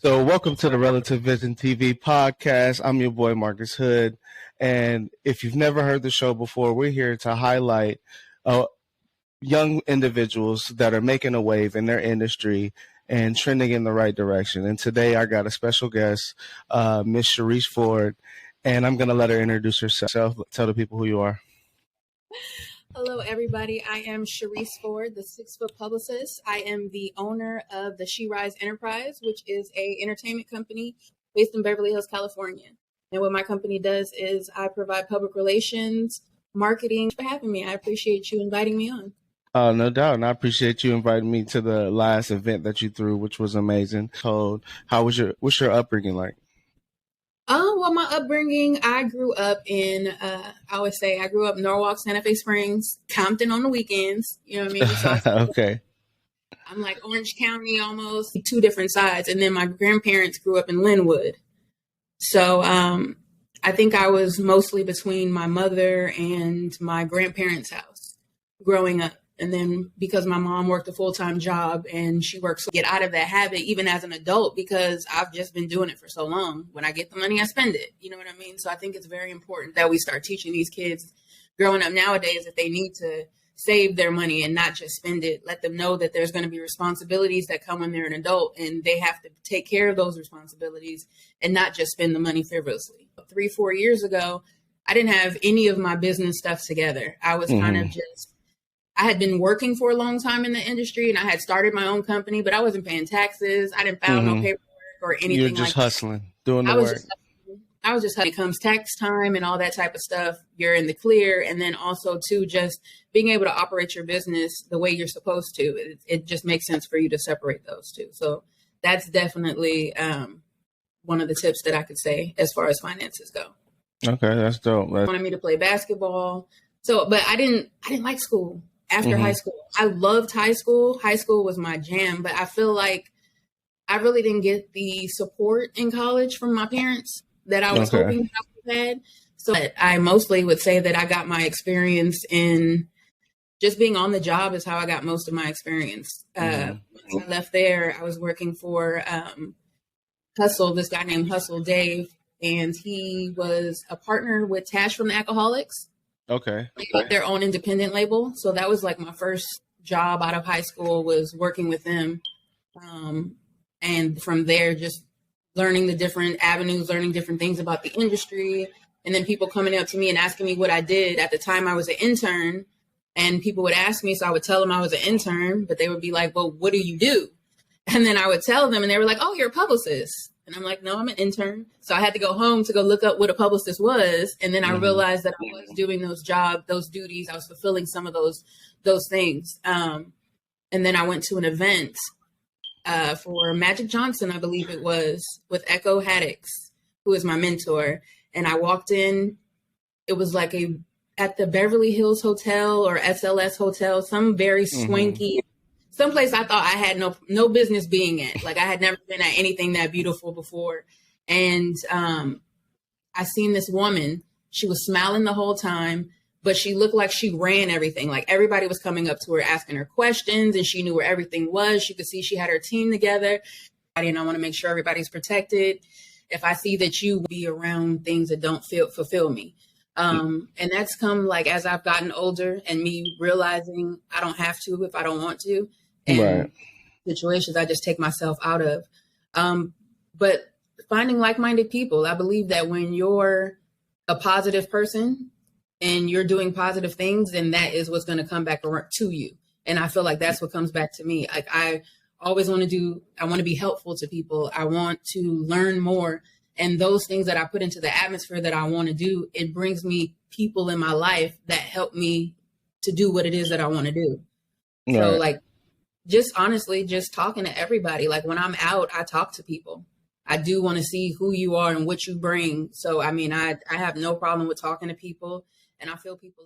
So welcome to the Relative Vision TV Podcast. I'm your boy, Marcus Hood. And if you've never heard the show before, we're here to highlight young individuals that are making a wave in their industry and trending in the right direction. And today I got a special guest, Miss Sherise Ford, and I'm going to let her introduce herself. Tell the people who you are. Hello, everybody. I am Sherise Ford, the Six-Foot Publicist. I am the owner of the Sherise Enterprise, which is an entertainment company based in Beverly Hills, California. And what my company does is I provide public relations, marketing. Thanks for having me. I appreciate you inviting me on. Oh, no doubt. And I appreciate you inviting me to the last event that you threw, which was amazing. So what's your upbringing like? Well, my upbringing, I grew up in, I grew up Norwalk, Santa Fe Springs, Compton on the weekends. You know what I mean? So Okay. I'm like Orange County almost, two different sides. And then my grandparents grew up in Linwood. So I think I was mostly between my mother and my grandparents' house growing up. And then because my mom worked a full-time job and she works to get out of that habit, even as an adult, because I've just been doing it for so long. When I get the money, I spend it. You know what I mean? So I think it's very important that we start teaching these kids growing up nowadays that they need to save their money and not just spend it. Let them know that there's going to be responsibilities that come when they're an adult and they have to take care of those responsibilities and not just spend the money frivolously. 3-4 years ago, I didn't have any of my business stuff together. I was kind of just, I had been working for a long time in the industry and I had started my own company, but I wasn't paying taxes. I didn't file no paperwork or anything. You're just hustling, doing the work. I was just, when it comes tax time and all that type of stuff, you're in the clear. And then also too, just being able to operate your business the way you're supposed to, it just makes sense for you to separate those two. So that's definitely one of the tips that I could say as far as finances go. Okay, that's dope. They wanted me to play basketball. So, but I didn't like school. After high school, I loved high school. High school was my jam, but I feel like I really didn't get the support in college from my parents that I was hoping that I would have had. So I mostly would say that I got my experience in just being on the job is how I got most of my experience. Once I left there, I was working for Hustle, this guy named Hustle Dave, and he was a partner with Tash from the Alcoholics. Okay. They got their own independent label. So that was like my first job out of high school was working with them. And from there, just learning the different avenues, learning different things about the industry. And then people coming up to me and asking me what I did. At the time, I was an intern and people would ask me. So I would tell them I was an intern, but they would be like, well, what do you do? And then I would tell them and they were like, oh, you're a publicist. And I'm like, no, I'm an intern. So I had to go home to go look up what a publicist was. And then I realized that I was doing those duties. I was fulfilling some of those things. And then I went to an event for Magic Johnson, I believe it was, with Echo Haddix, who is my mentor. And I walked in, it was like at the Beverly Hills Hotel or SLS Hotel, some very swanky someplace I thought I had no business being at. Like I had never been at anything that beautiful before. And I seen this woman, she was smiling the whole time, but she looked like she ran everything. Like everybody was coming up to her, asking her questions, and she knew where everything was. You could see she had her team together. And I want to make sure everybody's protected. If I see that you be around things that don't fulfill me. And that's come like as I've gotten older and me realizing I don't have to if I don't want to. And situations I just take myself out of. But finding like-minded people, I believe that when you're a positive person and you're doing positive things, then that is what's going to come back to you. And I feel like that's what comes back to me. Like I always want to be helpful to people. I want to learn more. And those things that I put into the atmosphere that I want to do, it brings me people in my life that help me to do what it is that I want to do. Right. So like, just honestly, just talking to everybody. Like when I'm out, I talk to people. I do want to see who you are and what you bring. So, I mean, I have no problem with talking to people and I feel people.